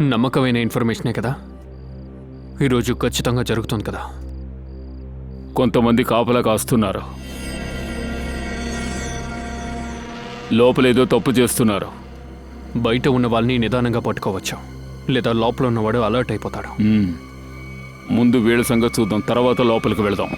నమ్మకమైన ఇన్ఫర్మేషనే కదా, ఈరోజు ఖచ్చితంగా జరుగుతుంది కదా. కొంతమంది కాపలా కాస్తున్నారు, లోపలేదో తప్పు చేస్తున్నారు. బయట ఉన్న వాళ్ళని నిదానంగా పట్టుకోవచ్చు, లేదా లోపల ఉన్నవాడు అలర్ట్ అయిపోతాడు. ముందు వీళ్ళ సంగతి చూద్దాం, తర్వాత లోపలికి వెళదాం.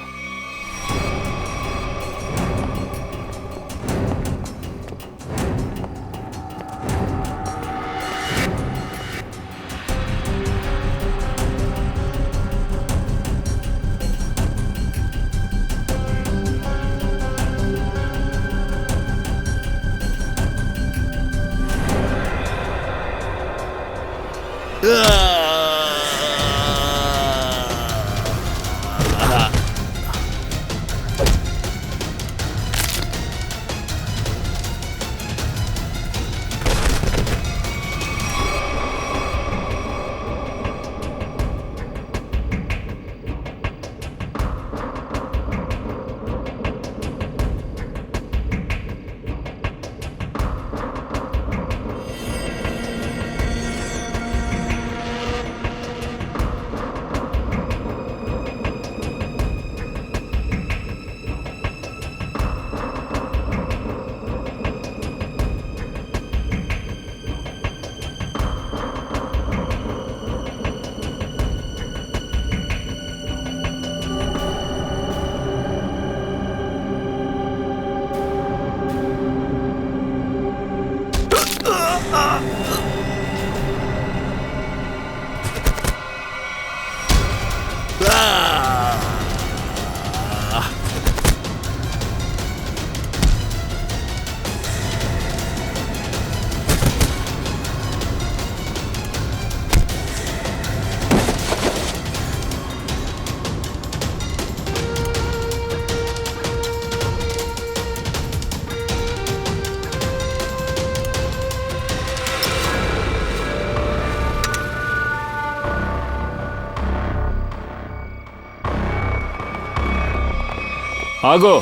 ఆగో,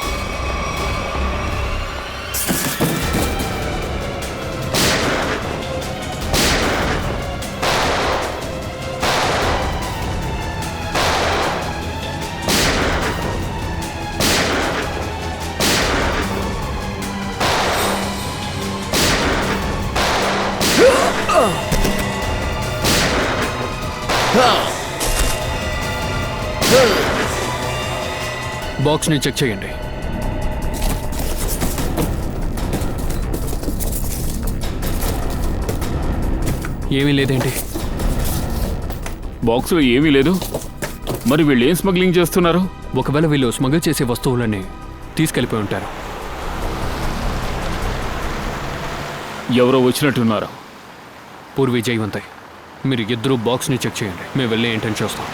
బాక్స్ని చెక్ చేయండి. ఏమీ లేదేంటి? బాక్సులో ఏమీ లేదు. మరి వీళ్ళు ఏం స్మగ్లింగ్ చేస్తున్నారు? ఒకవేళ వీళ్ళు స్మగుల్ చేసే వస్తువులన్నీ తీసుకెళ్ళిపోయి ఉంటారు. ఎవరో వచ్చినట్టున్నారు. పూర్వీ, జయవంత్, మీరు ఇద్దరూ బాక్స్ని చెక్ చేయండి. మేము వెళ్ళి ఏంటని చూస్తాం.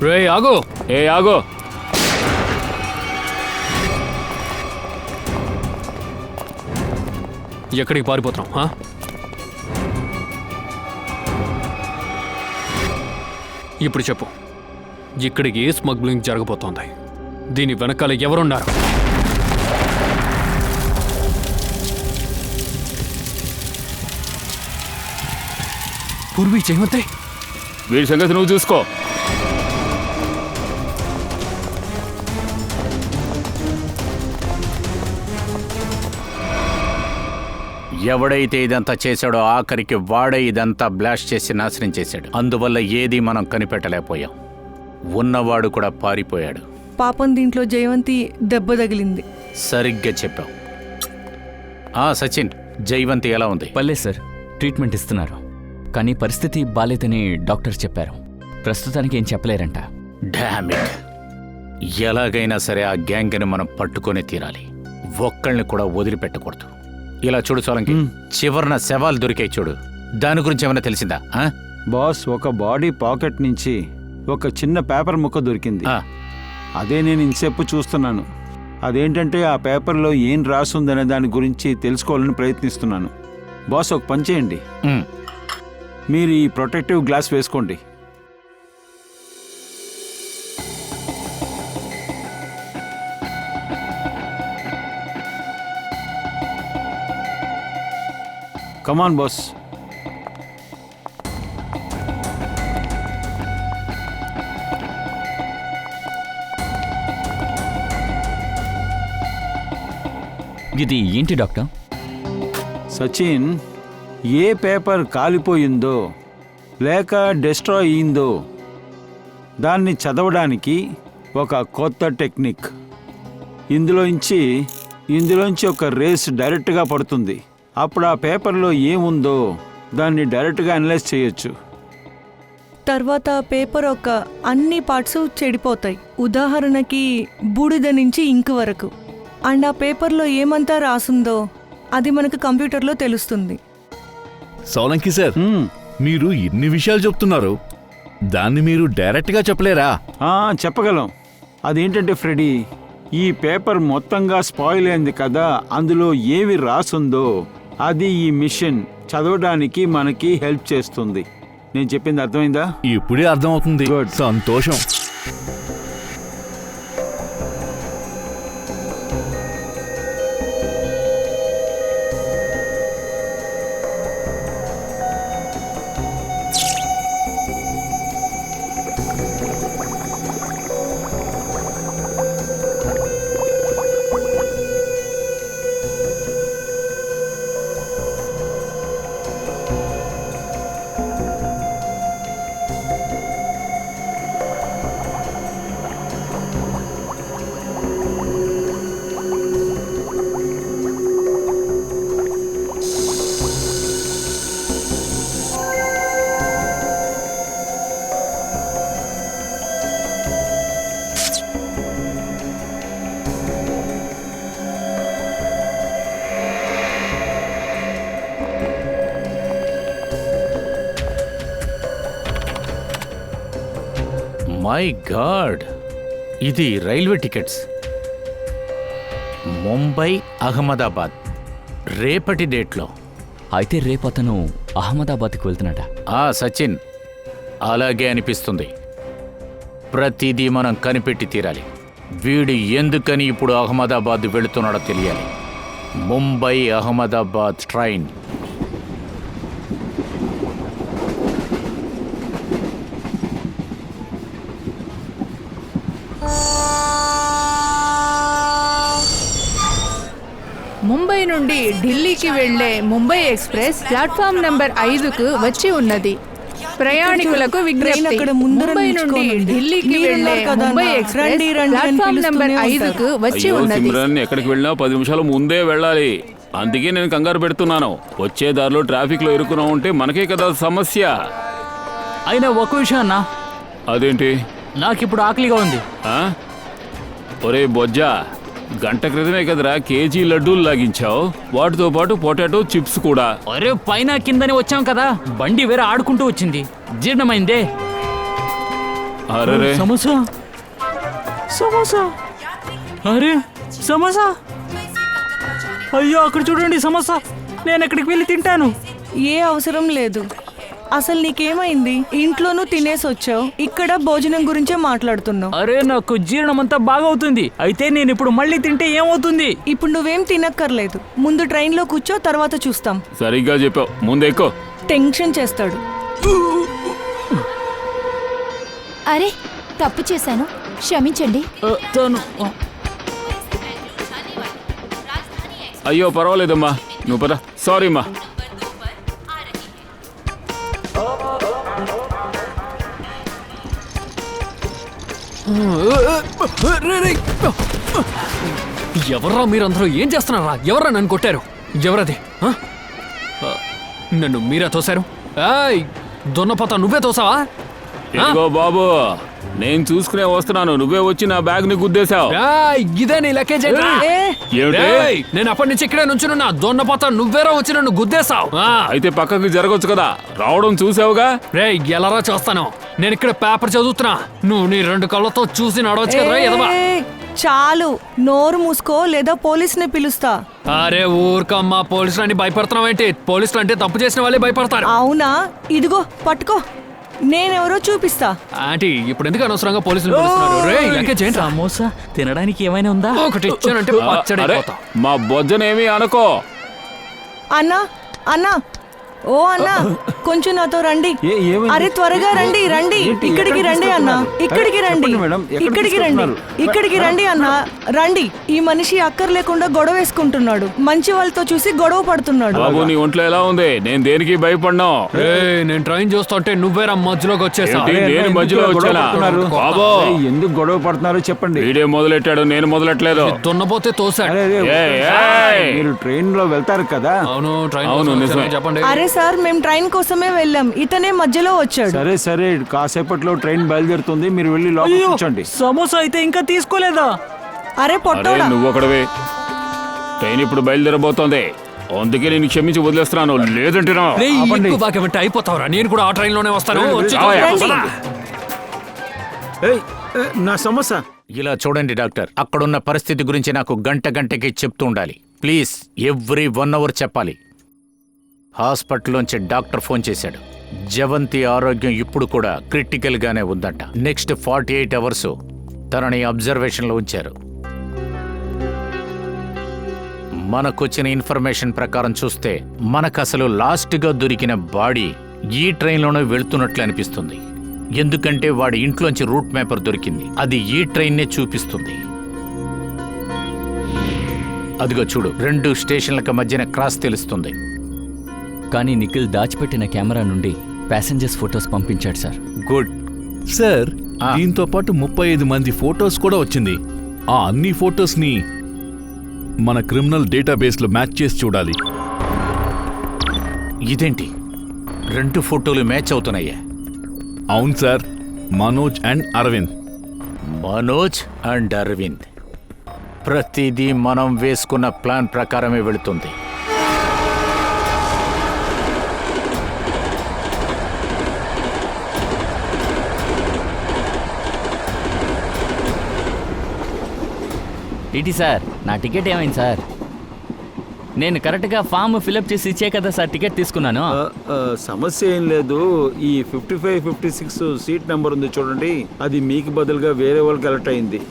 రే ఆగో, ఆగో. ఎక్కడికి పారిపోతున్నాం? ఇప్పుడు చెప్పు, ఇక్కడికి ఏ స్మగ్లింగ్ జరగబోతోంది? దీని వెనకాల ఎవరున్నారు? పూర్వీ, జయవంత్, వీడి సంగతి నువ్వు చూసుకో. ఎవడైతే ఇదంతా చేశాడో ఆఖరికి వాడే ఇదంతా బ్లాస్ట్ చేసి నాశనం చేశాడు. అందువల్ల ఏది మనం కనిపెట్టలేకపోయాం. ఉన్నవాడు కూడా పారిపోయాడు. పాపం దీంట్లో జయవంతి దెబ్బ తగిలింది. సరిగ్గా చెప్పావు. సచిన్, జయవంతి ఎలా ఉంది? పర్లేదు సార్, ట్రీట్మెంట్ ఇస్తున్నారు. కానీ పరిస్థితి బాలేదని డాక్టర్ చెప్పారు. ప్రస్తుతానికి ఏం చెప్పలేరంట. Damn it. ఎలాగైనా సరే ఆ గ్యాంగ్ని మనం పట్టుకొని తీరాలి. ఒక్కళ్ళని కూడా వదిలిపెట్టకూడదు. ఇలా చూడు సోలంకి, చివరన శవాలు దొరికాయి చూడు. దాని గురించి ఏమైనా తెలిసిందా? బాస్, ఒక బాడీ పాకెట్ నుంచి ఒక చిన్న పేపర్ ముక్క దొరికింది. అదే నేను ఇంతసేపు చూస్తున్నాను. అదేంటంటే ఆ పేపర్లో ఏం రాసుందనే దాని గురించి తెలుసుకోవాలని ప్రయత్నిస్తున్నాను. బాస్, ఒక పని చేయండి. మీరు ఈ ప్రొటెక్టివ్ గ్లాస్ వేసుకోండి. కమాన్ బాస్. ఇది ఏంటి డాక్టర్? సచిన్, ఏ పేపర్ కాలిపోయిందో లేక డిస్ట్రాయ్ అయిందో దాన్ని చదవడానికి ఒక కొత్త టెక్నిక్. ఇందులోంచి ఒక రేస్ డైరెక్ట్గా పడుతుంది. అప్పుడు ఆ పేపర్లో ఏముందో దాన్ని డైరెక్ట్గా అనలైజ్ చేయొచ్చు. తర్వాత పేపర్ యొక్క అన్ని పార్ట్స్ చెడిపోతాయి. ఉదాహరణకి బూడిద నుంచి ఇంక్ వరకు. అండ్ ఆ పేపర్లో ఏమంతా రాసుందో అది మనకు కంప్యూటర్లో తెలుస్తుంది. సోలంకి సార్, మీరు ఇన్ని విషయాలు చెప్తున్నారు, దాన్ని మీరు డైరెక్ట్గా చెప్పలేరా? చెప్పగలం. అదేంటంటే ఫ్రెడీ, ఈ పేపర్ మొత్తంగా స్పాయిల్ అయింది కదా, అందులో ఏవి రాసుందో అది ఈ మిషన్ చదవడానికి మనకి హెల్ప్ చేస్తుంది. నేను చెప్పింది అర్థమైందా? ఇప్పుడే అర్థమవుతుంది. సంతోషం. మై గాడ్, ఇది రైల్వే టికెట్స్. ముంబై అహ్మదాబాద్ రేపటి డేట్లో. అయితే రేపు అతను అహ్మదాబాద్కి వెళ్తున్నాడ? సచిన్, అలాగే అనిపిస్తుంది. ప్రతిదీ మనం కనిపెట్టి తీరాలి. వీడు ఎందుకని ఇప్పుడు అహ్మదాబాద్ వెళుతున్నాడో తెలియాలి. ముంబై అహ్మదాబాద్ ట్రైన్. ముంబై నుండి ఢిల్లీకి వెళ్లే ముంబై ఎక్స్ప్రెస్ ప్లాట్ఫామ్ నెంబర్ 5కు వచ్చి ఉన్నది. ప్రయాణికులకు విజ్ఞప్తి, ముంబై నుండి ఢిల్లీకి వెళ్లే ముంబై ఎక్స్ప్రెస్ ప్లాట్ఫామ్ నెంబర్ 5కు వచ్చి ఉన్నది. ఎక్కడికి వెళ్ళినా 10 నిమిషాలు ముందే వెళ్ళాలి. అందుకే నేను కంగారు పెడుతున్నాను. వచ్చే దారిలో ట్రాఫిక్ లో ఇరుక్కున్నా ఉంటే మనకే కదా సమస్య. అయినా ఒక విషయం అన్నా. అదేంటి? నాకిప్పుడు ఆకలిగా ఉంది. ఒరే బొజ్జా, గంట క్రితమే కదరా కేజీ లడ్డూలు లాగించావు, వాటితో పాటు పొటాటో చిప్స్ కూడా. అరే పైన కిందని వచ్చాం కదా, బండి వేరే ఆడుకుంటూ వచ్చింది, జీర్ణమైందే. అరే సమోసా, సమోసా, అరే సమోసా, అయ్యో అక్కడ చూడండి సమోసా. నేను ఎక్కడికి వెళ్ళి తింటాను? ఏ అవసరం లేదు. అసలు నీకేమైంది? ఇంట్లోనూ తినేసి వచ్చావు, ఇక్కడ భోజనం గురించే మాట్లాడుతున్నావు. అరే నాకు జీర్ణం అంతా బాగవుతుంది. అయితే నేను ఇప్పుడు మళ్ళీ తింటే ఏమవుతుంది? ఇప్పుడు నువ్వేం తినక్కర్లేదు. ముందు ట్రైన్లో కూర్చో, తర్వాత చూస్తాం. సరిగ్గా చెప్పావు, ముందు ఎక్కువ. టెన్షన్ చేస్తాడు. అరే తప్పు చేశాను, క్షమించండి. అయ్యో పర్వాలేదమ్మా, నువ్వు పద. సారీ అమ్మా. ఎవర్రా మీరందరూ? ఏం చేస్తున్నారా? ఎవర్రా నన్ను కొట్టారు? ఎవరది? నన్ను మీరే తోశారు? దొన్నపోతా నువ్వే తోసావా? ఇదిగో బాబు, నేను చూసుకునే వస్తున్నాను, నువ్వే వచ్చి నా బ్యాగ్ ని గుద్దేశావు. ఇదే నీ లగేజ్? నేను అప్పటి నుంచి ఇక్కడే నుంచున్నా. దొన్నపోతా నువ్వేరా వచ్చి నన్ను గుద్దేశావు. అయితే పక్కకి జరగొచ్చు కదా, రావడం చూసావుగా. రే ఎలారా చూస్తాను. నేను ఇక్కడ పేపర్ చదువుతున్నా, నువ్వు నీ 2 కళ్ళతో చూసి నడవచ్చు కదా ఎదవా. ఏయ్, చాలు, నోరు మూసుకో లేదా పోలీసుని పిలుస్తా. అరే ఊరికమ్మా, పోలీసులు అని భయపడుతున్నావేంటి? పోలీసులు అంటే తప్పు చేసిన వాళ్ళే భయపడతారు. అవునా, ఇదిగో పట్టుకో, నేనెవరో చూపిస్తా. ఆంటీ ఇప్పుడు ఎందుకు అనవసరంగా పోలీసులు పిలుస్తున్నారు? రేయ్, లెక్క చేయండి. సమోసా తినడానికి ఏమైనా ఉందా? ఒకటి ఇచ్చానంటే పచ్చడి అరే అయిపోతాం. మా బొజ్జనేమి అనుకో. అన్నా అన్నా, ఓ అన్నా, కొంచెం నాతో రండి. ఏమైంది? అరే త్వరగా రండి, రండి, ఏంటి, ఇక్కడికి ఎక్కడికి రండి అన్నా, తీసుకెళ్తున్నారు? ఇక్కడికి రండి, చెప్పండి మేడం, ఎక్కడికి ఇక్కడికి రండి, తీసుకెళ్తున్నారు? ఇక్కడికి రండి అన్నా, రండి. ఈ మనిషి అక్కర్లేకుండా గొడవ వేసుకుంటున్నాడు, మంచి వాళ్ళతో చూసి గొడవ పడుతున్నాడు. బాబు నీ ఒంట్లో ఎలా ఉంది? నేను దేనికి భయపడ్డా. ఏయ్, నేను ట్రైన్ చూస్తుంటే నువ్వేరా మధ్యలోకి వచ్చేసా. ఏంటి? నేను మధ్యలో వచ్చానా? బాబు ఎందుకు గొడవ పడుతున్నారో చెప్పండి. వీడియో మొదలెట్టాడు, నేను మొదలెట్టలేదు. దున్నపోతే తోసాడు. అరే, అరే, ఏయ్, ఒక్కసారి ఏయ్. మీరు ట్రైన్ లో వెళ్తారు కదా. అవును, ట్రైన్ అవును, కోసం నిజమే. వచ్చాను, చెప్పండి. అరే సార్, మేము ట్రైన్ కోసమే వెళ్ళాం, ఇతనే మధ్యలో వచ్చాడు. సరే సరే, కాసేపట్లో ట్రైన్ బయలుదేరుతుంది, మీరు వెళ్ళి లోపల కూర్చోండి. సమోసా అయితే ఇంకా తీసుకోలేదా? అరే అరే పొట్టోడా, నువ్వు ఒకడవే. ట్రైన్ ఇప్పుడు బయలుదేరబోతోంది, అందుకే నేను క్షమించి వదిలేస్తున్నాను. లేదంటే నా- రేయ్, ఆపండి. ఎక్కువ బాగా అయిపోతావురా. నేను కూడా ఆ ట్రైన్ లోనే వస్తాను. రండి, వచ్చి రావయ్యా. పద. ఏయ్, నా సమస్య. ఇలా చూడండి డాక్టర్, అక్కడున్న పరిస్థితి గురించి నాకు గంటకి చెప్తూ ఉండాలి. ప్లీజ్, ఎవ్రీ 1 అవర్ చెప్పాలి. హాస్పిటల్లోంచి డాక్టర్ ఫోన్ చేశాడు. జవంతి ఆరోగ్యం ఇప్పుడు కూడా క్రిటికల్ గానే ఉందంట. నెక్స్ట్ 48 అవర్స్ తనని అబ్జర్వేషన్లో ఉంచారు. మనకొచ్చిన ఇన్ఫర్మేషన్ ప్రకారం చూస్తే మనకు అసలు లాస్ట్గా దొరికిన బాడీ ఈ ట్రైన్లోనే వెళ్తున్నట్లు అనిపిస్తుంది. ఎందుకంటే వాడి ఇంట్లోంచి రూట్ మ్యాపర్ దొరికింది, అది ఈ ట్రైన్నే చూపిస్తుంది. అదిగో చూడు, 2 స్టేషన్లకు మధ్యన క్రాస్ తెలుస్తుంది. కానీ నిఖిల్ దాచిపెట్టిన కెమెరా నుండి ప్యాసింజర్స్ ఫొటోస్ పంపించాడు సార్. గుడ్. సార్, ఆ. దీంతో పాటు 35 మంది ఫోటోస్ కూడా వచ్చింది. ఆ అన్ని ఫోటోస్ని మన క్రిమినల్ డేటాబేస్లో మ్యాచ్ చేసి చూడాలి. ఇదేంటి, 2 ఫోటోలు మ్యాచ్ అవుతున్నాయా? అవును sir, Manoj and Aravind. Manoj and Aravind. ప్రతిదీ మనం వేసుకున్న ప్లాన్ ప్రకారమే వెళుతుంది. టీటీ సార్, నా టికెట్ ఏమైంది సార్? నేను కరెక్ట్గా ఫామ్ ఫిలప్ చేసి ఇచ్చే కదా సార్ టికెట్ తీసుకున్నాను. సమస్య ఏం లేదు. ఈ 55, 56 సీట్ నెంబర్ ఉంది చూడండి, అది మీకు బదులుగా వేరే వాళ్ళకి అలర్ట్ అయింది.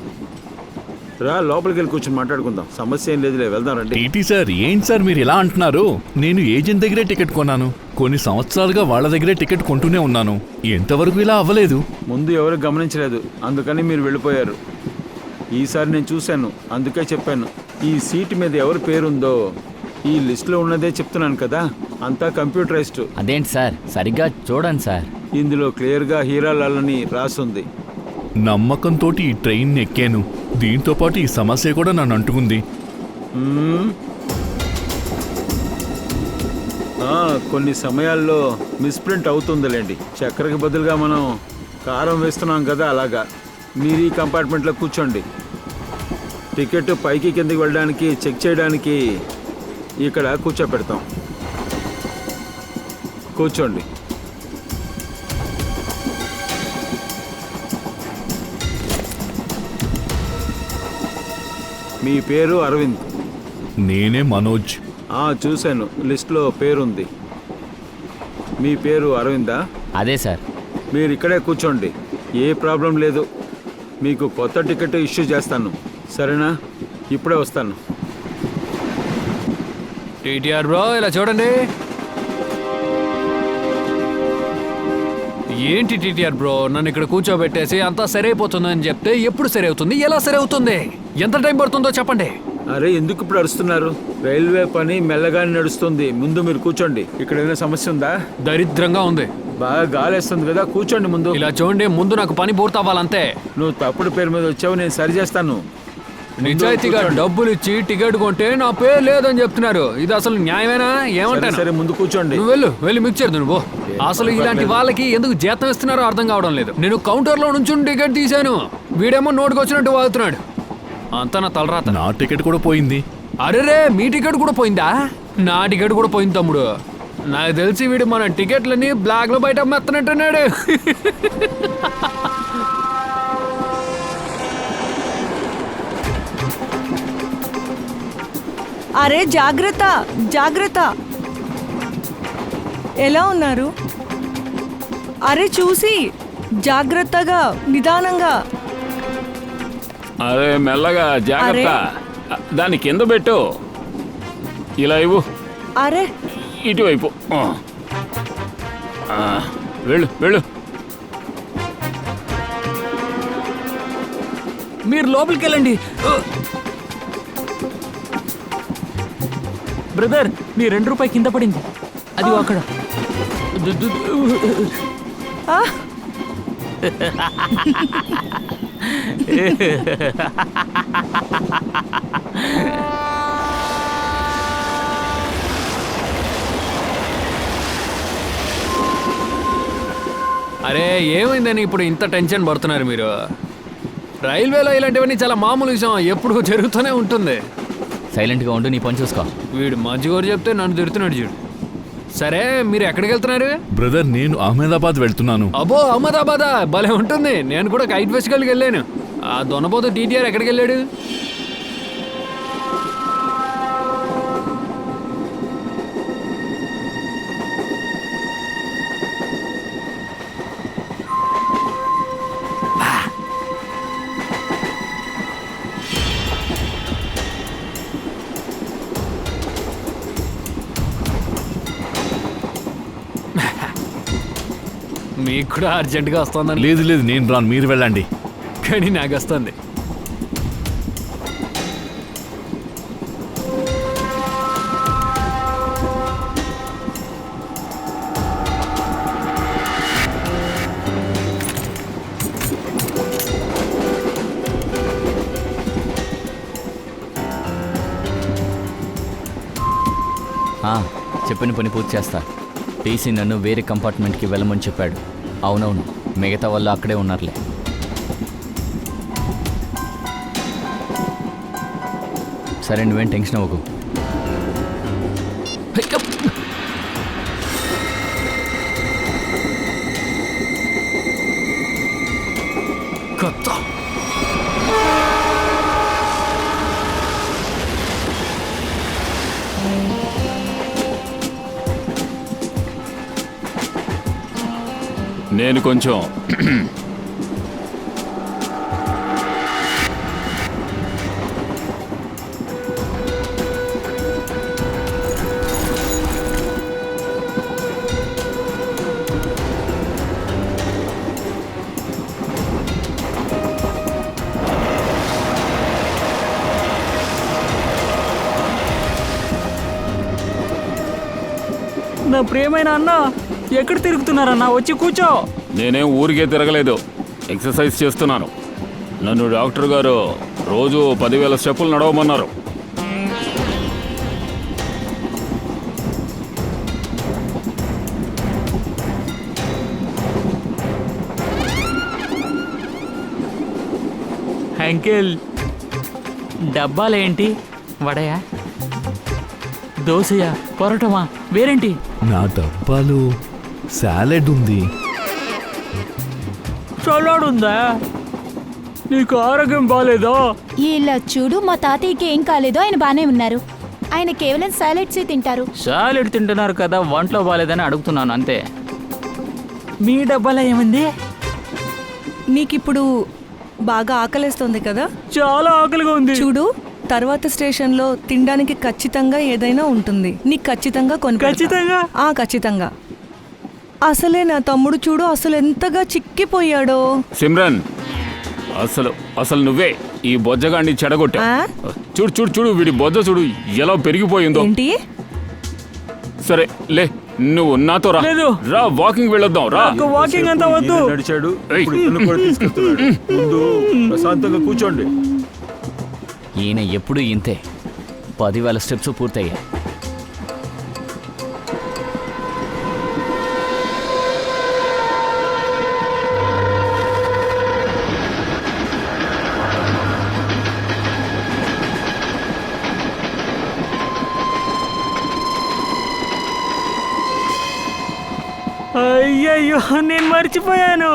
రా, లోపలికి వెళ్ళి కూర్చొని మాట్లాడుకుందాం. సమస్య ఏం లేదులే, వెళ్దాం రండి. టీటీ సార్, ఏంటి సార్ మీరు ఇలా అంటున్నారు? నేను ఏజెంట్ దగ్గరే టికెట్ కొన్నాను. కొన్ని సంవత్సరాలుగా వాళ్ళ దగ్గరే టికెట్ కొంటూనే ఉన్నాను. ఎంతవరకు ఇలా అవ్వలేదు. ముందు ఎవరు గమనించలేదు, అందుకని మీరు వెళ్ళిపోయారు. ఈసారి నేను చూశాను, అందుకే చెప్పాను. ఈ సీట్ మీద ఎవరి పేరుందో ఈ లిస్టులో ఉన్నదే చెప్తున్నాను కదా, అంతా కంప్యూటరైజ్డ్. అదేంటి సార్, సరిగ్గా చూడండి సార్. ఇందులో క్లియర్గా హీరాలాలని రాసుంది. నమ్మకంతో ఈ ట్రైన్ ఎక్కాను. దీంతో పాటు ఈ సమస్య కూడా నన్ను అంటుకుంది. కొన్ని సమయాల్లో మిస్ప్రింట్ అవుతుందిలేండి. చక్కెరకి బదులుగా మనం కారం వేస్తున్నాం కదా, అలాగా. మీరు ఈ కంపార్ట్మెంట్లో కూర్చోండి. టికెట్ పైకి కిందకి వెళ్ళడానికి చెక్ చేయడానికి ఇక్కడ కూర్చోపెడతాం. కూర్చోండి. మీ పేరు అరవింద్. నేనే మనోజ్. చూశాను, లిస్ట్లో పేరుంది. మీ పేరు అరవిందా? అదే సార్. మీరు ఇక్కడే కూర్చోండి, ఏ ప్రాబ్లం లేదు. మీకు కొత్త టికెట్ ఇష్యూ చేస్తాను, సరేనా? ఇప్పుడే వస్తాను. టీటీఆర్ బ్రో, ఇలా చూడండి. ఏంటి టీటీఆర్ బ్రో, నన్ను ఇక్కడ కూర్చోబెట్టేసి అంతా సరైపోతుందని చెప్తే ఎప్పుడు సరి అవుతుంది, ఎలా సరి అవుతుంది, ఎంత టైం పడుతుందో చెప్పండి. అరే, ఎందుకు ఇప్పుడు అరుస్తున్నారు? రైల్వే పని మెల్లగానే నడుస్తుంది. ముందు మీరు కూర్చోండి. ఇక్కడ ఏదైనా సమస్య ఉందా? దరిద్రంగా ఉంది. బాగా గాలేస్తుంది కదా, కూర్చోండి ముందు. ఇలా చూడండి, ముందు నాకు పని పూర్తవ్వాలంతే. నువ్వు తప్పుడు పేరు మీద వచ్చావు, నేను సరి చేస్తాను. నిజాయితీగా డబ్బులు ఇచ్చి టికెట్ కొంటే నా పేరు లేదని చెప్తున్నారు. ఇది అసలు న్యాయమేనా? ఏమంటారు? సరే, ముందు కూర్చోండి. నువ్వు వెళ్ళి మిక్చర్ నువ్వు. అసలు ఇలాంటి వాళ్ళకి ఎందుకు జీతం ఇస్తున్నారో అర్థం కావడం లేదు. నేను కౌంటర్లో నుంచి టికెట్ తీశాను, వీడేమో నోటుకు వచ్చినట్టు వాగుతున్నాడు. అంతా నా తలరాత. నా టికెట్ కూడా పోయింది. అరేరే, మీ టికెట్ కూడా పోయిందా? నా టికెట్ కూడా పోయింది తమ్ముడు. నాకు తెలిసి వీడు మన టికెట్లని బ్లాక్ లో బయట అమ్మేస్తున్నట్టున్నాడు. అరే జాగ్రత్త జాగ్రత్త, ఎలా ఉన్నారు? అరే చూసి జాగ్రత్తగా నిదానంగా. అరే మెల్లగా జాగ్రత్త. దాని కింద పెట్టు. ఇలా ఇవ్వు. అరే ఇటువైపు. వెళ్ళు వెళ్ళు. మీరు లోపలికి వెళ్ళండి. బ్రదర్, మీ ₹2 కింద పడింది. అది అక్కడ. ఆ, అరే ఏమైందని ఇప్పుడు ఇంత టెన్షన్ పడుతున్నారు మీరు? రైల్వేలో ఇలాంటివన్నీ చాలా మామూలు విషయం, ఎప్పుడు జరుగుతూనే ఉంటుంది. సైలెంట్గా ఉండు, నీ పని చూసుకో. వీడు మంచిగోరు చెప్తే నన్ను తిడుతున్నాడు చూడు. సరే మీరు ఎక్కడికి వెళ్తున్నారు? బ్రదర్, నేను అహ్మదాబాద్ వెళ్తున్నాను. అబ్బో అహ్మదాబాదా, భలే ఉంటుంది. నేను కూడా కైట్ ఫెస్టివల్కి వెళ్ళాను. ఆ దొనబోతు టీటీఆర్ ఎక్కడికి వెళ్ళాడు? మీకు కూడా అర్జెంటుగా వస్తుందని. లేదు లేదు, నేను రాను, మీరు వెళ్ళండి. కానీ నాకు వస్తుంది. చెప్పిన పని పూర్తి చేస్తా. టీసీ నన్ను వేరే కంపార్ట్మెంట్కి వెళ్ళమని చెప్పాడు. అవునవును, మిగతా వాళ్ళు అక్కడే ఉన్నారులే. సరే, నువ్వేం టెన్షన్ అవ్వకు. కొత్త నేను కొంచెం నా ప్రియమైన అన్న, ఎక్కడ తిరుగుతున్నారన్నా? వచ్చి కూర్చో. నేనేం ఊరికే తిరగలేదు, ఎక్సర్సైజ్ చేస్తున్నాను. నన్ను డాక్టర్ గారు రోజు 10,000 స్టెప్పులు నడవమన్నారు. అంకిల్, డబ్బాలేంటి? వడయా, దోశయా, పొరటమా, వేరేంటి? నా డబ్బాలో సాలెడ్ ఉంది. సలాడ్ ఉందా? నీకు ఆరోగ్యం బాగాలేదా? ఇలా చూడు, మా తాతయ్యకి ఏం కాలేదో, ఆయన బానే ఉన్నారు. ఆయన కేవలం సాలెడ్సే తింటారు. సాలెడ్ తింటున్నారు కదా, వంటలో బాగాలేదని అడుగుతున్నాను అంతే. మీ డబ్బాలో ఏముంది? నీకిప్పుడు బాగా ఆకలేస్తుంది కదా? చాలా ఆకలిగా ఉంది. చూడు, తర్వాత స్టేషన్లో తినడానికి ఖచ్చితంగా ఏదైనా ఉంటుంది. నీకు ఖచ్చితంగా ఖచ్చితంగా? ఖచ్చితంగా. అసలే నా తమ్ముడు చూడు, అసలు ఎంతగా చిక్కిపోయాడో. సిమ్రన్, అసలు నువ్వే ఈ బొజ్జగాడిని చెడగొట్టా. చూడు చూడు చూడు, వీడి బొజ్జ చూడు ఎలా పెరిగిపోయిందో. ఏంటి? సరే లే, నువ్వు నాతో రా. రా, వాకింగ్ వెళ్ళొద్దాం రా. వాకింగ్ అంతా వద్దు. నడిచాడు, ముందు ప్రశాంతంగా కూర్చోండి. ఈయన ఎప్పుడు ఇంతే. 10,000 స్టెప్స్ పూర్తయ్యాయి. అయ్యయ్యో, నేను మర్చిపోయాను.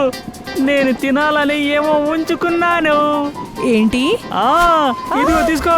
నేను తినాలని ఏమో ఉంచుకున్నాను. ఏంటి? ఇదిగో తీసుకో.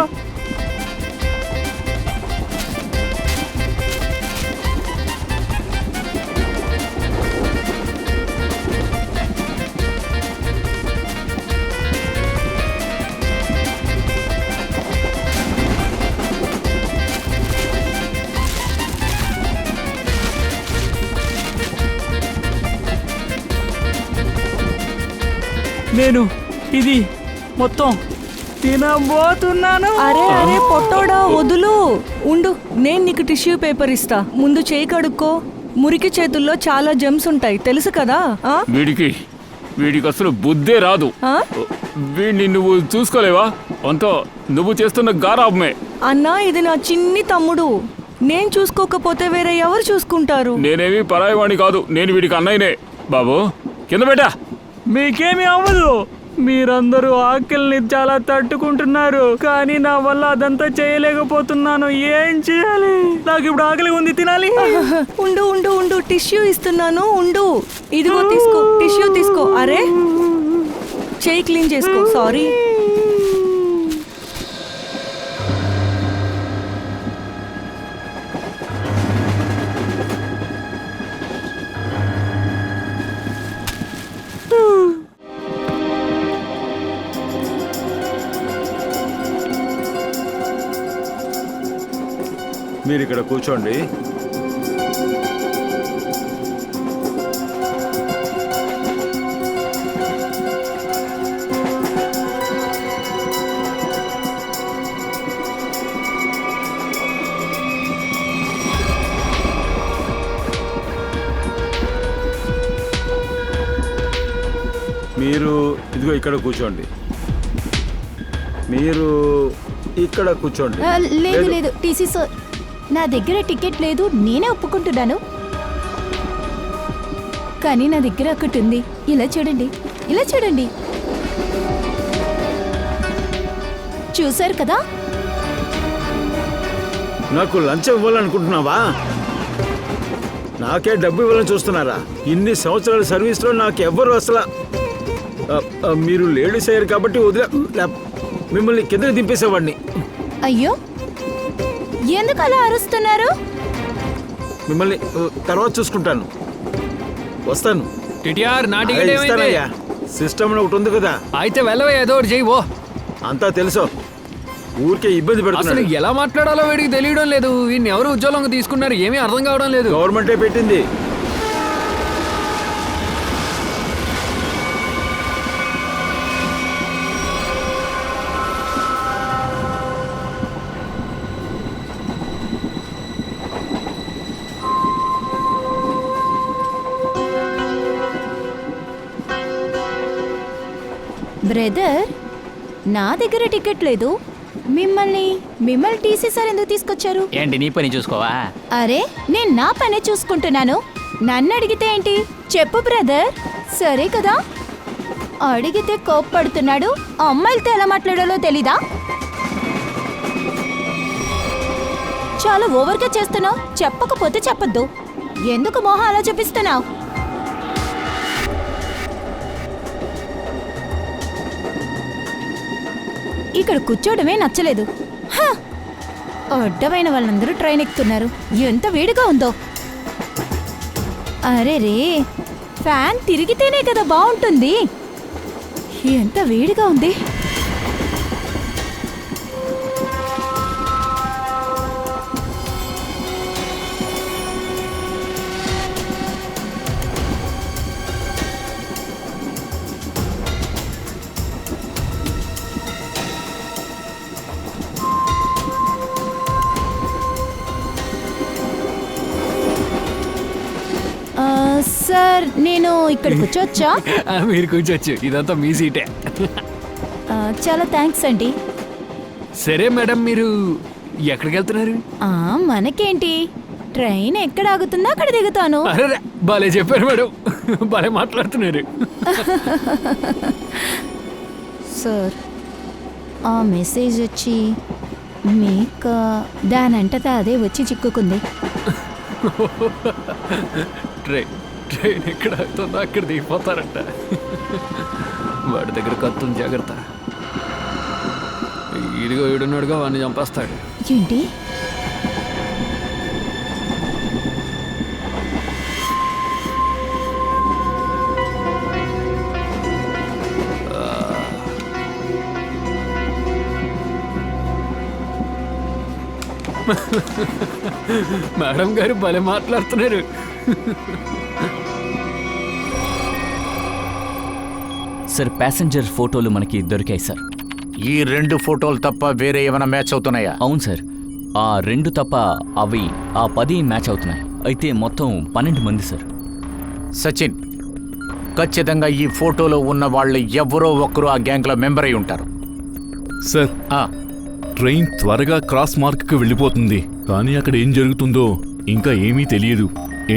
నేను ఇది మొత్తం తినబోతున్నాను. అరే అరే పొట్టోడా, వదులు. ఉండు, నేను నీకు టిష్యూ పేపర్ ఇస్తా. ముందు చేయి కడుక్కో. మురికి చేతుల్లో చాలా జెమ్స్ ఉంటాయి, తెలుసు కదా? వీడికి అసలు బుద్ధే రాదు. వీడిని నువ్వు చూసుకోలేవా? అంతా నువ్వు చేస్తున్న గారాబమే. అన్నా, ఇది నా చిన్ని తమ్ముడు. నేను చూసుకోకపోతే వేరే ఎవరు చూసుకుంటారు? నేనేమి పరాయివాణి కాదు, నేను వీడికి అన్నయ్యనే. బాబు కింద పెట్టా. మీకేమి అవ్వదు. మీరందరూ ఆకలిని చాలా తట్టుకుంటున్నారు, కానీ నా వల్ల అదంతా చేయలేకపోతున్నాను. ఏం చేయాలి? నాకు ఇప్పుడు ఆకలి ఉంది, తినాలి. ఉండు ఉండు ఉండు, టిష్యూ ఇస్తున్నాను, ఉండు. ఇదిగో తీసుకో, టిష్యూ తీసుకో. అరే, చేయి క్లీన్ చేసుకో. సారీ. మీరు ఇక్కడ కూర్చోండి. మీరు ఇదిగో ఇక్కడ కూర్చోండి. మీరు ఇక్కడ కూర్చోండి. లేదు లేదు టీసీ సార్, నా దగ్గర టికెట్ లేదు, నేనే ఒప్పుకుంటున్నాను. కానీ నా దగ్గర ఒకటి ఉంది. ఇలా చూడండి, ఇలా చూడండి. చూసారు కదా? నాకు లంచం ఇవ్వాలనుకుంటున్నావా? నాకే డబ్బు ఇవ్వాలని చూస్తున్నారా? ఇన్ని సంవత్సరాల సర్వీస్లో నాకు ఎవ్వరు అసలు మీరు లేడీస్ అయ్యారు కాబట్టి మిమ్మల్ని కింద దింపేసేవాడిని. అయ్యో, ఎందుకు అలా అరుస్తున్నారు? మిమ్మల్ని తర్వాత చూసుకుంటాను. వస్తాను. టిటిఆర్, నా టికెట్ ఏమైంది? సిస్టమ్ ఒకటి ఉంది కదా. అయితే వెళ్ళవే, ఏదో ఒకటి చెయ్యి. అంతా తెలుసు. ఊరికే ఇబ్బంది అసలు పెడుతున్నాడు. ఎలా మాట్లాడాలో వీడికి తెలియడం లేదు. వీడిని ఎవరు ఉద్యోగంగా తీసుకున్నారు, ఏమీ అర్థం కావడం లేదు. గవర్నమెంటే పెట్టింది. బ్రదర్, నా దగ్గర టికెట్ లేదు. మిమ్మల్ని టీసీ సార్ ఎందుకు తీసుకొచ్చారు? ఏంటి, నీ పని చూసుకోవా? అరే, నేను నా పనే చూసుకుంటున్నాను. నన్ను అడిగితే ఏంటి? చెప్పు బ్రదర్. సరే కదా? అడిగితే కోప్పడుతున్నాడు. అమ్మాయిలతో ఎలా మాట్లాడాలో తెలీదా? చాలా ఓవర్గా చేస్తున్నావు. చెప్పకపోతే చెప్పొద్దు. ఎందుకు మోహం అలా చూపిస్తున్నావు? ఇక్కడ కూర్చోవడమే నచ్చలేదు. అడ్డమైన వాళ్ళందరూ ట్రైన్ ఎక్కుతున్నారు. ఎంత వేడిగా ఉందో. అరే రే, ఫ్యాన్ తిరిగితేనే కదా బాగుంటుంది. ఎంత వేడిగా ఉంది. సార్, నేను ఇక్కడ కూర్చోవచ్చా? మీరు కూర్చోవచ్చు, ఇదంతా మీ సీటే. చాలా థ్యాంక్స్ అండి. సరే మేడం, మీరు ఎక్కడికి వెళ్తున్నారు? మనకేంటి, ట్రైన్ ఎక్కడ ఆగుతుందో అక్కడ దిగుతాను. అరే, బాలే చెప్పారు మేడం, బాలే మాట్లాడుతున్నారు. సార్, ఆ మెసేజ్ వచ్చి మీకు దానంటతా అదే వచ్చి చిక్కుకుంది. ట్రైన్ ఎక్కడ అవుతుందో అక్కడ దిగిపోతారంట. వాడి దగ్గర కత్తుంది, జాగ్రత్త. ఇదిగో ఈడున్నాడుగా, వాడిని చంపేస్తాడు. ఏంటి? మేడం గారు భలే మాట్లాడుతున్నారు. సార్ ప్యాసింజర్ ఫోటోలు మనకి దొరికాయి సార్. ఈ 2 ఫోటోలు తప్ప వేరే ఏమైనా మ్యాచ్ అవుతున్నాయా? అవును సార్, ఆ 2 తప్ప అవి ఆ 10 మ్యాచ్ అవుతున్నాయి. అయితే మొత్తం 12 మంది సార్. సచిన్, ఖచ్చితంగా ఈ ఫోటోలో ఉన్న వాళ్ళు ఎవరో ఒకరు ఆ గ్యాంగ్లో మెంబర్ అయి ఉంటారు. సార్, ట్రైన్ త్వరగా క్రాస్ మార్క్కి వెళ్ళిపోతుంది, కానీ అక్కడ ఏం జరుగుతుందో ఇంకా ఏమీ తెలియదు.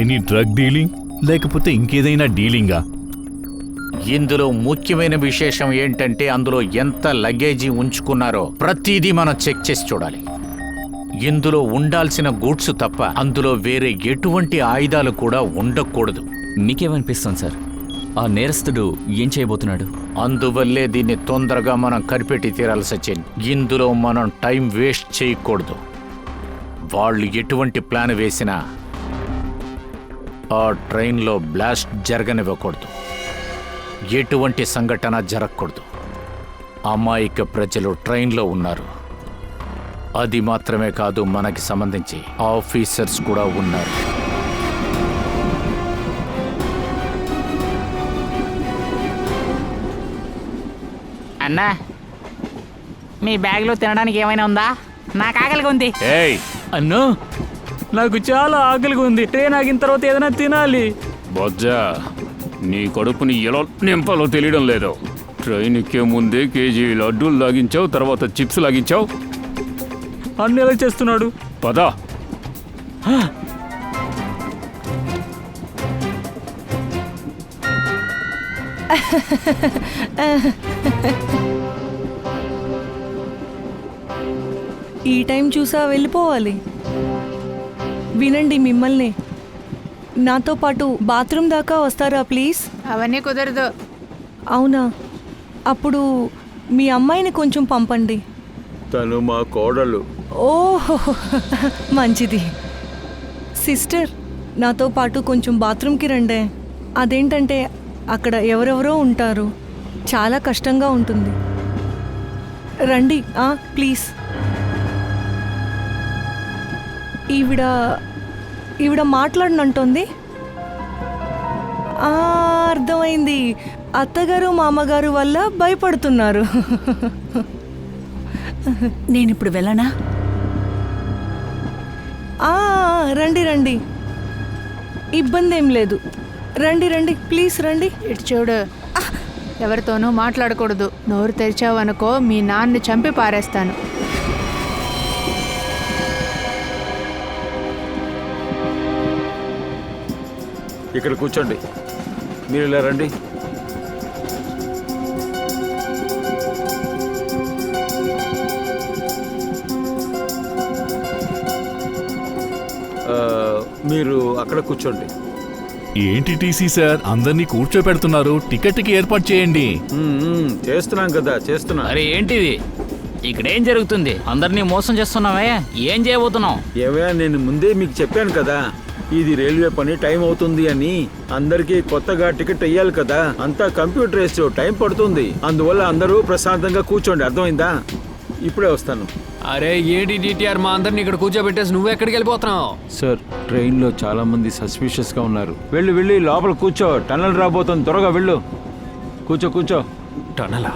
ఎనీ డ్రగ్ డీలింగ్ లేకపోతే ఇంకేదైనా డీలింగా? ఇందులో ముఖ్యమైన విశేషం ఏంటంటే అందులో ఎంత లగేజీ ఉంచుకున్నారో ప్రతిదీ మనం చెక్ చేసి చూడాలి. ఇందులో ఉండాల్సిన గూడ్స్ తప్ప అందులో వేరే ఎటువంటి ఆయుధాలు కూడా ఉండకూడదు. మీకేమనిపిస్తుంది సార్, ఆ నేరస్తుడు ఏం చేయబోతున్నాడు? అందువల్లే దీన్ని తొందరగా మనం కనిపెట్టి తీరాలి సచిన్. ఇందులో మనం టైం వేస్ట్ చేయకూడదు. వాళ్ళు ఎటువంటి ప్లాన్ వేసినా ఆ ట్రైన్లో బ్లాస్ట్ జరగనివ్వకూడదు. ఎటువంటి సంఘటన జరగకూడదు. అమాయక ప్రజలు ట్రైన్లో ఉన్నారు. అది మాత్రమే కాదు, మనకి సంబంధించి ఆఫీసర్స్ కూడా ఉన్నారు. అన్నా, మీ బ్యాగ్లో తినడానికి ఏమైనా ఉందా? నాకు ఆకలిగా ఉంది. ఏయ్ అన్నా, నాకు చాలా ఆకలిగా ఉంది. ట్రైన్ ఆగిన తర్వాత ఏదైనా తినాలి. బొజ్జా, నీ కడుపుని ఎలా నింపాలో తెలియడం లేదు. ట్రైన్ ఎక్కే ముందే కేజీ లడ్డూలు లాగించావు, తర్వాత చిప్స్ లాగించావు. అన్ని ఎలా చేస్తున్నాడు? పదా. ఈ టైం చూసా వెళ్ళిపోవాలి. వినండి, మిమ్మల్ని నాతో పాటు బాత్రూమ్ దాకా వస్తారా ప్లీజ్? అవన్నీ కుదరదు. అవునా? అప్పుడు మీ అమ్మాయిని కొంచెం పంపండి. తను మా కోడలు. ఓహో, మంచిది. సిస్టర్, నాతో పాటు కొంచెం బాత్రూమ్కి రండి. అదేంటంటే అక్కడ ఎవరెవరో ఉంటారు, చాలా కష్టంగా ఉంటుంది. రండి ప్లీజ్. ఈవిడ మాట్లాడనంటోంది. అర్థమైంది, అత్తగారు మామగారు వల్ల భయపడుతున్నారు. నేనిప్పుడు వెళ్ళనా? రండి రండి, ఇబ్బంది ఏం లేదు. రండి రండి, ప్లీజ్ రండి. ఇటు చూడు, ఎవరితోనూ మాట్లాడకూడదు. నోరు తెరిచావనుకో మీ నాన్నని చంపి పారేస్తాను. ఇక్కడ కూర్చోండి. మీరు ఇలా రండి. మీరు అక్కడ కూర్చోండి. ఏంటి టీసీ సార్, అందరినీ కూర్చోపెడుతున్నారు? టికెట్కి ఏర్పాటు చేయండి. చేస్తున్నాం కదా, చేస్తున్నా. అరే ఏంటిది? ఇక్కడేం జరుగుతుంది? అందరినీ మోసం చేస్తున్నావే, ఏం చేయబోతున్నావు? ఏవే, నేను ముందే మీకు చెప్పాను కదా, ఇది రైల్వే పని, టైం అవుతుంది అని. అందరికీ కొత్తగా టికెట్ వేయాలి కదా, అంతా కంప్యూటరైజ్, టైం పడుతుంది. అందువల్ల అందరూ ప్రశాంతంగా కూర్చోండి, అర్థమైందా? ఇప్పుడే వస్తాను. అరే ఏంటి డిటిఆర్, మా అందరిని ఇక్కడ కూర్చోబెట్టేసి నువ్వు ఎక్కడికి వెళ్ళిపోతున్నావు? సార్, ట్రైన్లో చాలా మంది సస్పిషియస్గా ఉన్నారు. వెళ్ళి లోపల కూర్చో, టన్నల్ రాబోతుంది, త్వరగా వెళ్ళు. కూర్చో. టనలా?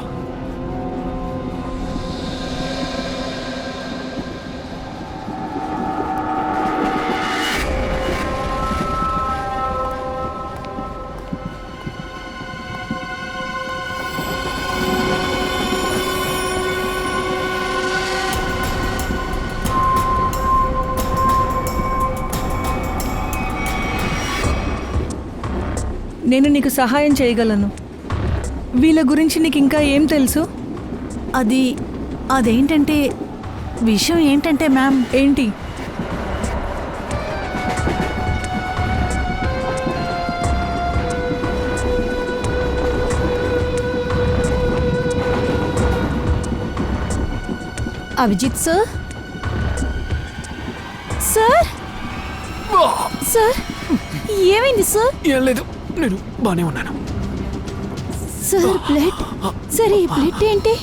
నేను నీకు సహాయం చేయగలను. వీళ్ళ గురించి నీకు ఇంకా ఏం తెలుసు? అదేంటంటే విషయం ఏంటంటే మ్యామ్. ఏంటి? అభిజిత్ సార్ సార్ సార్ ఏమైంది సార్? ఏం లేదు, నేను బానే ఉన్నాను. సార్ బ్లడ్, సార్ ఈ బ్లడ్ ఏంటి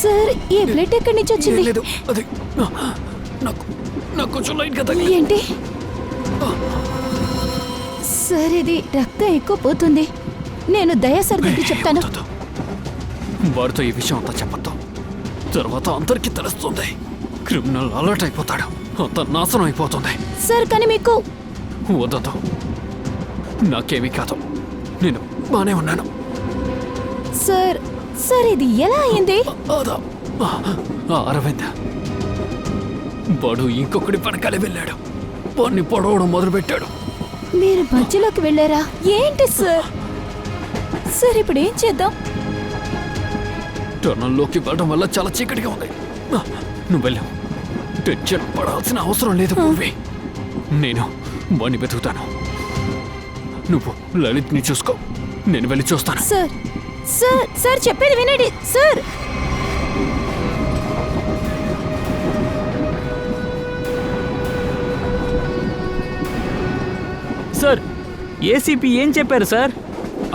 సార్? ఈ బ్లడ్ ఎక్కడి నుంచి వచ్చింది? లేదు, అది నాకు కొంచెం లైట్గా తగిలింది. ఏంటి సార్? ఇది రక్తం ఎక్కువ పోతుంది. నేను దయా సార్ దగ్గరికి చెప్తాను. వారితో ఈ విషయం అంతా చెప్పద్దు, తర్వాత అందరికీ తెలుస్తుంది. క్రిమినల్ అలర్ట్ అయిపోతాడు, అంత నాశనం అయిపోతుంది. సార్ కానీ మీకు వద్దు, నాకేమీ కాదు, నేను బానే ఉన్నాను. సార్ సార్ ఇది ఎలా అయింది? అరవింద్ వాడు ఇంకొకటి వెనకాలే వెళ్ళాడు, వాడిని పొడవడం మొదలుపెట్టాడు. మీరు మధ్యలోకి వెళ్ళారా? ఏంటి సార్? సార్ ఇప్పుడు ఏం చేద్దాం? టర్నల్లోకి వెళ్ళడం వల్ల చాలా చీకటిగా ఉంది. నువ్వు వెళ్ళావు, టెన్షన్ పడాల్సిన అవసరం లేదు పూర్వే. నేను వాడిని వెతుకుతాను, నువ్వు లలిత్ని చూసుకో, నేను వెళ్ళి చూస్తాను. సార్ సార్ సార్ చెప్పేది వినండి సార్. సార్ ఏసీపీ ఏం చెప్పారు సార్?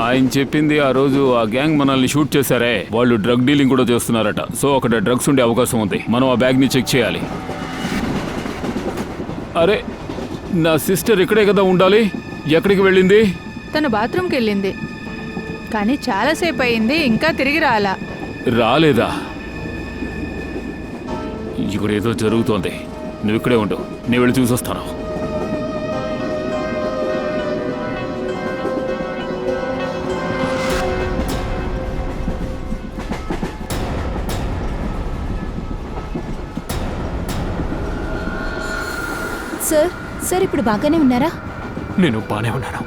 ఆయన చెప్పింది ఆ రోజు ఆ గ్యాంగ్ మనల్ని షూట్ చేశారే, వాళ్ళు డ్రగ్ డీలింగ్ కూడా చేస్తున్నారట. సో అక్కడ డ్రగ్స్ ఉండే అవకాశం ఉంది, మనం ఆ బ్యాగ్ని చెక్ చేయాలి. అరే, నా సిస్టర్ ఇక్కడే కదా ఉండాలి, ఎక్కడికి వెళ్ళింది? తను బాత్రూమ్కి వెళ్ళింది, కానీ చాలాసేపు అయింది, ఇంకా తిరిగి రాలేదా? ఇక్కడ ఏదో జరుగుతోంది, నువ్వు ఇక్కడే ఉండు, నేను వెళ్ళి చూసొస్తాను. సార్ సార్ ఇప్పుడు బాగానే ఉన్నారా? నేను బానే ఉన్నాను.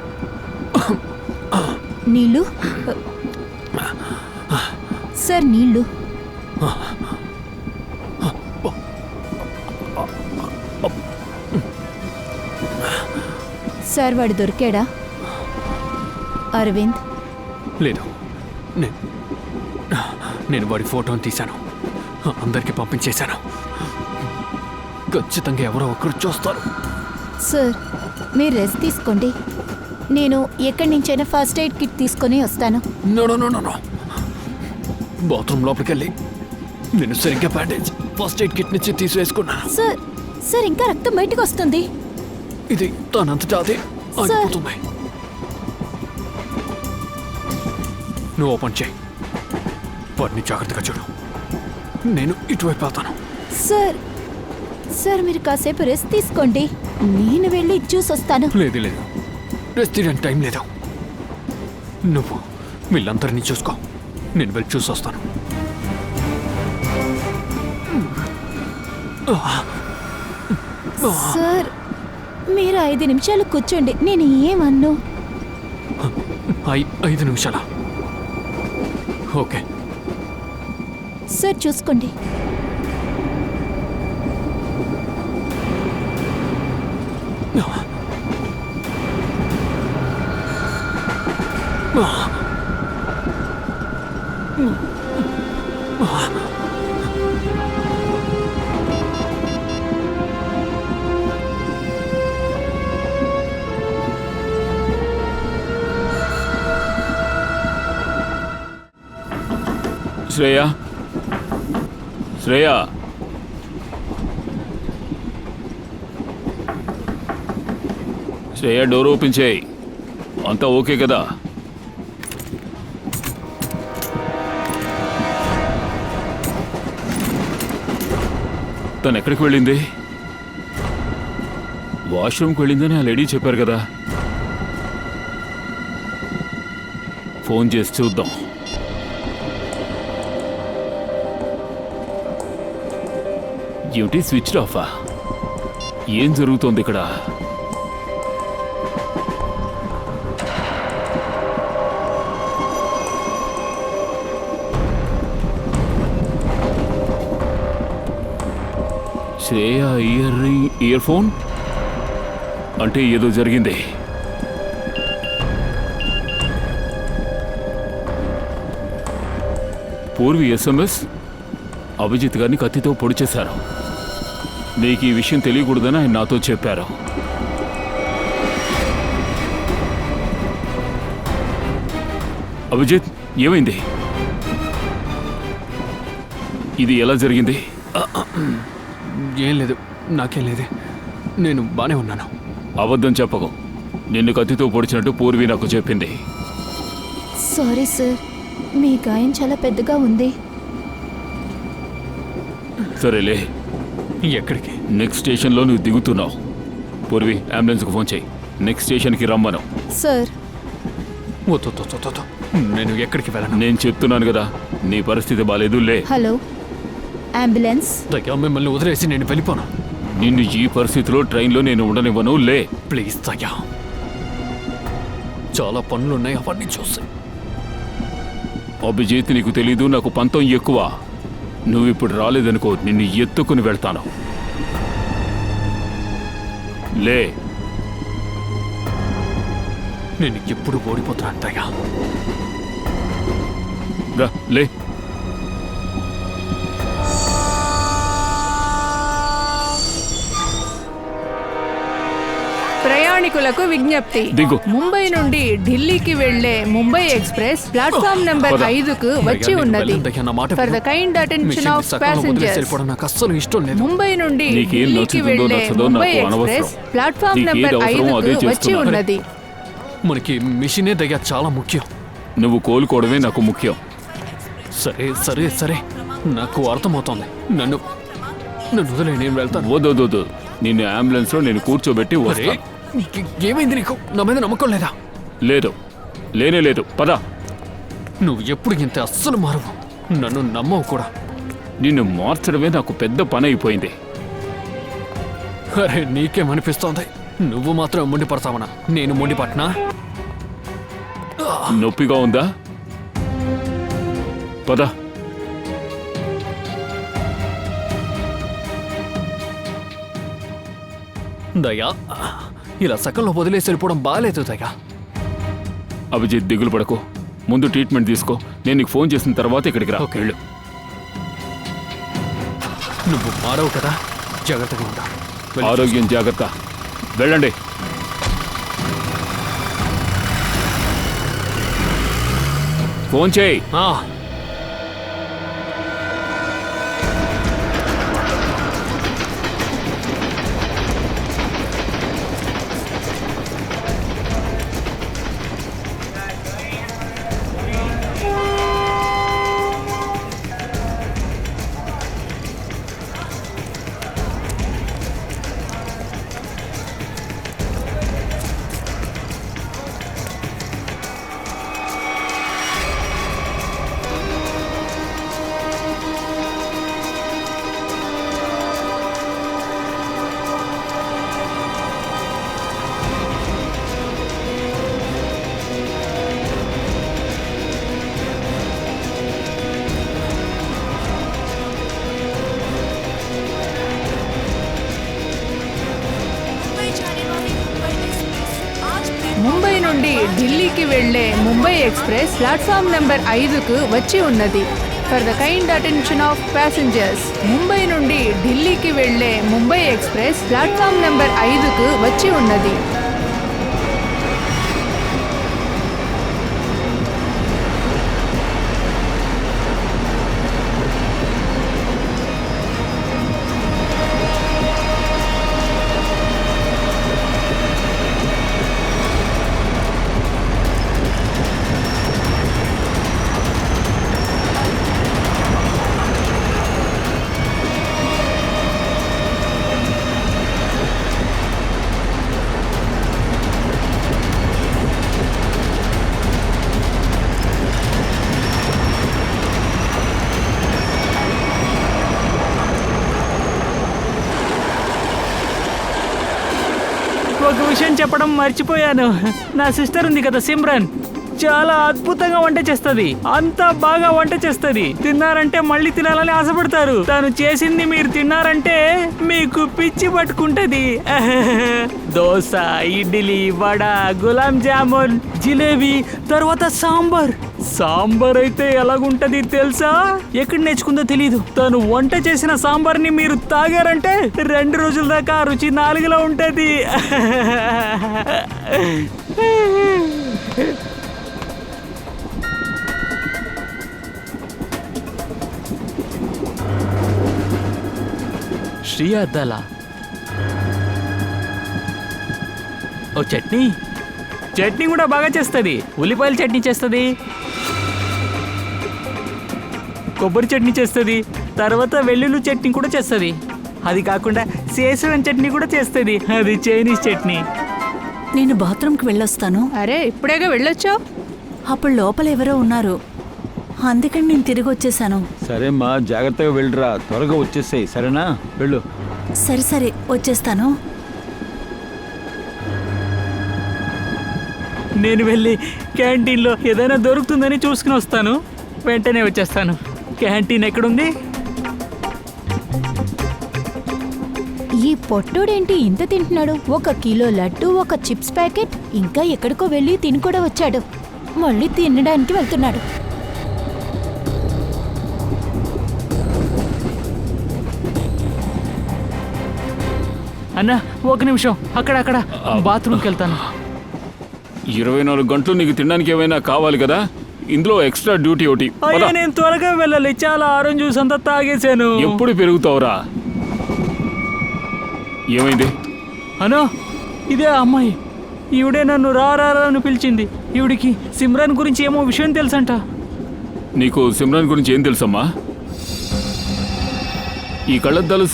నీళ్ళు సార్, నీళ్ళు. సార్ వాడు దొరికాడా? అరవింద్ లేదు, నేను వాడి ఫోటోని తీశాను, అందరికీ పంపించేశాను. ఖచ్చితంగా ఎవరో ఒకరు చూస్తారు. సార్ మీరు రెస్ట్ తీసుకోండి, నేను ఎక్కడి నుంచైనా ఫస్ట్ ఎయిడ్ కిట్ తీసుకొని వస్తాను. నో, బాత్రూమ్ లోపలికి వెళ్ళి నేను సరిగ్గా బ్యాండేజ్ ఫస్ట్ ఎయిడ్ కిట్ నుంచి తీసివేసుకున్నాను. సార్ సార్ ఇంకా రక్తం బయటకు వస్తుంది. ఇది తనంతటా అదే ఆగిపోతుంది. నువ్వు ఓపెన్ చేయి, వాటిని జాగ్రత్తగా చూడు, నేను ఇటువైపు వెళ్తాను. సార్ సార్ మీరు కాసేపు రెస్ట్ తీసుకోండి, నేను వెళ్ళి చూసి వస్తాను. లేదు, రెస్ట్ తీయడానికి టైం లేదు. నువ్వు వీళ్ళందరినీ చూసుకో, నేను వెళ్ళి చూసి వస్తాను. సార్ మీరు 5 నిమిషాలు కూర్చోండి, నేను ఏమన్ను. 5 నిమిషాలా? ఓకే సార్ చూసుకోండి. శ్రేయ, డోర్ ఓపెన్ చేయి. అంతా ఓకే కదా? తను ఎక్కడికి వెళ్ళింది? వాష్రూమ్కి వెళ్ళిందని ఆ లేడీ చెప్పారు కదా. ఫోన్ చేసి చూద్దాం. ఏమిటి స్విచ్ ఆఫా? ఏం జరుగుతోంది ఇక్కడ? శ్రేయ ఇయర్ ఫోన్ అంటే ఏదో జరిగింది. పూర్వి SMS అభిజిత్ గారిని కత్తితో పొడి చేశారు. నీకు ఈ విషయం తెలియకూడదని ఆయన నాతో చెప్పారు. అభిజిత్, ఏమైంది? ఇది ఎలా జరిగింది? ఏం లేదు, నాకేం లేదు, నేను బానే ఉన్నాను. అబద్ధం చెప్పకు. నిన్ను కత్తితో పొడిచినట్టు పూర్వి నాకు చెప్పింది. సారీ సార్, మీ గాయం చాలా పెద్దగా ఉంది. సరేలే, ఎక్కడికి? నెక్స్ట్ స్టేషన్లో నువ్వు దిగుతున్నావు. పూర్వి, అంబులెన్స్కి ఫోన్ చేయి. నెక్స్ట్ స్టేషన్కి రమ్మను. సార్ వద్దు, నేను ఎక్కడికి వెళ్ళను. నేను చెప్తున్నాను కదా, నీ పరిస్థితి బాలేదు. లే. Hello, ambulance. దయ్యా, మిమ్మల్ని వదిలేసి నేను వెళ్ళిపోను. నిన్ను ఈ పరిస్థితిలో ట్రైన్లో నేను ఉండనివ్వను. లే. ప్లీజ్ దయ్యా, చాలా పనులున్నాయి, అవన్నీ చూసి. అభిజిత్, నీకు తెలీదు, నాకు పంతం ఎక్కువ. నువ్వు ఇప్పుడు రాలేదనుకో, నిన్ను ఎత్తుకుని వెళ్తాను. లే. నేను ఎప్పుడు ఓడిపోతున్నా దయ్యా. రా, లే. ప్రయాణికులకు విజ్ఞప్తి. దిగు. ముంబై నుండి ఢిల్లీకి వెళ్లే ముంబై ఎక్స్ప్రెస్ ప్లాట్ఫామ్ నెంబర్ 5కు వచ్చి ఉన్నది. For the kind attention of passengers. నాకు అస్సలు ఇష్టం లేదు. ముంబై నుండి నీకేం ఢిల్లీకి నచ్చుతుందో వెళ్లే నచ్చదో ముంబై నాకు ఎక్స్ప్రెస్ అనవసరం. ప్లాట్ఫామ్ నీకేది నెంబర్ అవసరమో 5కు అదే వచ్చి చేస్తున్నా. ఉన్నది. మనకి మిషనే దయ్యా చాలా ముఖ్యం. నువ్వు కోలుకోవడమే నాకు ముఖ్యం. సరే సరే సరే, నాకు అర్థమవుతోంది. నన్ను వదిలే, నేను వెళ్తాను. వద్దు, నిన్ను అంబులెన్స్లో నేను కూర్చోబెట్టి వస్తా. ఏమైంది నీకు? నా మీద నమ్మకం లేదా? లేదు, లేనే లేదు. పద. నువ్వు ఎప్పుడు ఇంత అస్సలు మారవు, నన్ను నమ్మవు కూడా. నిన్ను మార్చడమే నాకు పెద్ద పని అయిపోయింది. అరే, నీకేమనిపిస్తోంది? నువ్వు మాత్రం మొండి పడతావనా? నేను మొండి పట్టినా? నొప్పిగా ఉందా? పద. దయ్యా, ఇలా సకంలో వదిలేసి వెళ్ళిపోవడం బాగాలేదు దయ్యా. అభిజిత్, దిగులు పడకు. ముందు ట్రీట్మెంట్ తీసుకో. నేను నీకు ఫోన్ చేసిన తర్వాత ఇక్కడికి రా. వెళ్ళు. నువ్వు మారవు కదా, జాగ్రత్తగా ఉంటా. ఆరోగ్యం జాగ్రత్త. వెళ్ళండి. ఫోన్ చేయి. ముంబై నుండి ఢిల్లీకి వెళ్లే ముంబై ఎక్స్ప్రెస్ ప్లాట్ఫామ్ నెంబర్ 5కు వచ్చి ఉన్నది. For the kind attention of passengers. Mumbai నుండి ఢిల్లీకి వెళ్లే ముంబై ఎక్స్ప్రెస్ ప్లాట్ఫామ్ నెంబర్ 5కు వచ్చి ఉన్నది. ఒక విషయం చెప్పడం మర్చిపోయాను. నా సిస్టర్ ఉంది కదా, సిమ్రన్, చాలా అద్భుతంగా వంట చేస్తుంది. అంతా బాగా వంట చేస్తుంది. తిన్నారంటే మళ్ళీ తినాలని ఆశపడతారు. తను చేసింది మీరు తిన్నారంటే మీకు పిచ్చి పట్టుకుంటది. దోశ, ఇడ్లీ, వడ, గులాబ్ జామున్, జిలేబీ, తర్వాత సాంబార్. సాంబార్ అయితే ఎలాగుంటది తెలుసా? ఎక్కడ నేర్చుకుందో తెలీదు. తను వంట చేసిన సాంబార్ని మీరు తాగారంటే 2 రోజుల దాకా ఆ రుచి నాలుగులో ఉంటది. శ్రీ అద్దాలా? ఓ చట్నీ కూడా బాగా చేస్తుంది. ఉల్లిపాయల చట్నీ చేస్తుంది, కొబ్బరి చట్నీ చేస్తుంది, తర్వాత వెల్లుల్లి చట్నీ కూడా చేస్తుంది. అది కాకుండా సేసవం చట్నీ కూడా చేస్తుంది. అది చైనీస్ చట్నీ. నేను బాత్రూమ్కి వెళ్ళొస్తాను. అరే ఇప్పుడేగా వెళ్ళొచ్చావు. అప్పుడు లోపల ఎవరో ఉన్నారు, అందుకని నేను తిరిగి వచ్చేసాను. సరేమ్మా, జాగ్రత్తగా వెళ్ళిరా, త్వరగా వచ్చేసాయి. సరేనా? వెళ్ళు. సరే వచ్చేస్తాను. నేను వెళ్ళి క్యాంటీన్లో ఏదైనా దొరుకుతుందని చూసుకుని వస్తాను. వెంటనే వచ్చేస్తాను. క్యాంటీన్ ఎక్కడుంది? ఈ పొట్టోడేంటి ఇంత తింటున్నాడు? 1 కిలో లడ్డు, 1 చిప్స్ ప్యాకెట్, ఇంకా ఎక్కడికో వెళ్ళి తిని కూడా వచ్చాడు. మళ్ళీ తినడానికి వెళ్తున్నాడు. అన్నా 1 నిమిషం, అక్కడ బాత్రూమ్కి వెళ్తాను. 24 గంటలు నీకు తినడానికి ఏమైనా కావాలి కదా, ఇందులో ఎక్స్ట్రా డ్యూటీ ఒకటి. అయ్యా నేను త్వరగా వెళ్ళాలి, చాలా ఆరెంజ్ జ్యూస్ అంతా తాగేశాను. ఎప్పుడు పెరుగుతావురా? ఏమైంది? అన్నా ఇదే అమ్మాయి. ఈవిడే నన్ను రా అని పిలిచింది. ఈవిడికి సిమ్రాన్ గురించి ఏమో విషయం తెలుసంట. నీకు సిమ్రాన్ గురించి ఏం తెలుసమ్మా? ఈ కళ్ళద్దాలు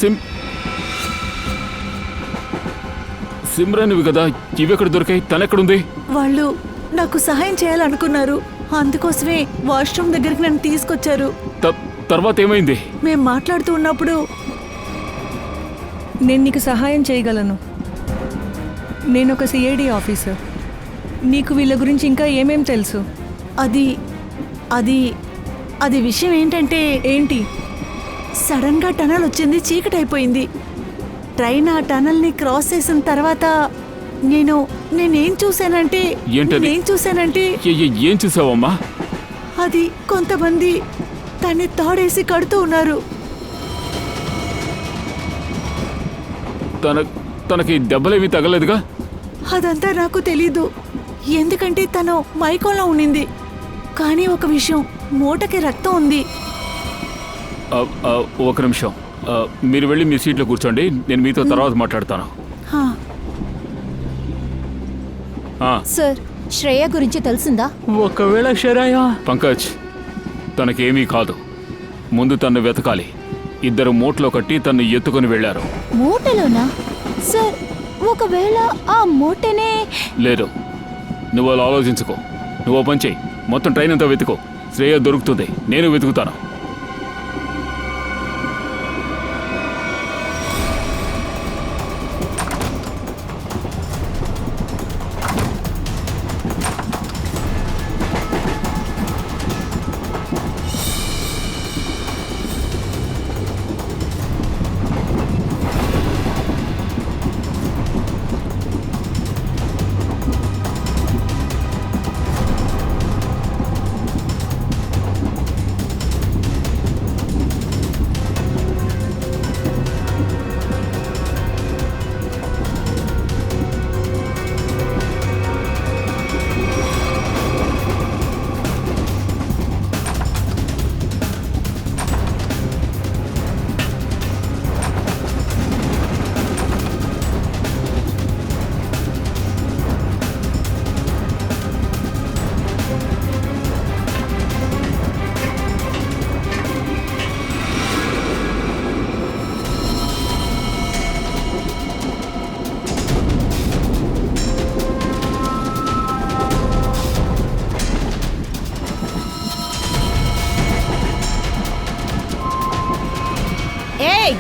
సిమ్రాన్ ఇవి కదా, ఇవెక్కడ దొరికాయి? తనెక్కడుంది? వాళ్ళు నాకు సహాయం చేయాలనుకున్నారు, అందుకోసమే వాష్రూమ్ దగ్గరికి నన్ను తీసుకొచ్చారు. తర్వాత ఏమైంది? మేము మాట్లాడుతూ ఉన్నప్పుడు నేను నీకు సహాయం చేయగలను. నేను ఒక సిఐడి ఆఫీసర్. నీకు వీళ్ళ గురించి ఇంకా ఏమేం తెలుసు? అది విషయం ఏంటంటే, ఏంటి? సడన్గా టనల్ వచ్చింది, చీకటి అయిపోయింది. ట్రైన్ ఆ టనల్ని క్రాస్ చేసిన తర్వాత నేనేం చూశానంటే ఏం చూసావమ్మా? అది కొంతమంది తన్ని తాడేసి కడుతూ ఉన్నారు. తనకి దెబ్బలేమీ తగలేదుగా? అదంతా నాకు తెలీదు, ఎందుకంటే తను మైకోలో ఉండింది. కానీ ఒక విషయం, మూటకి రక్తం ఉంది. 1 నిమిషం, మీరు వెళ్ళి మీ సీట్లో కూర్చోండి, నేను మీతో తర్వాత మాట్లాడతాను. సార్, శ్రేయ గురించి తెలిసిందా? ఒకవేళ శ్రేయ పంకజ్, తనకేమీ కాదు. ముందు తన్ను వెతకాలి. 2 మూటలో కట్టి తన్ను ఎత్తుకొని వెళ్ళారు. మూటలోనా? సార్, ఒకవేళ ఆ మూటనే... లేదు, నువ్వు అలా ఆలోచించుకో. నువ్వు ఓ పని చెయ్యి, మొత్తం ట్రైన్ అంతా వెతుకో. శ్రేయ దొరుకుతుంది, నేను వెతుకుతాను. ఏయ్,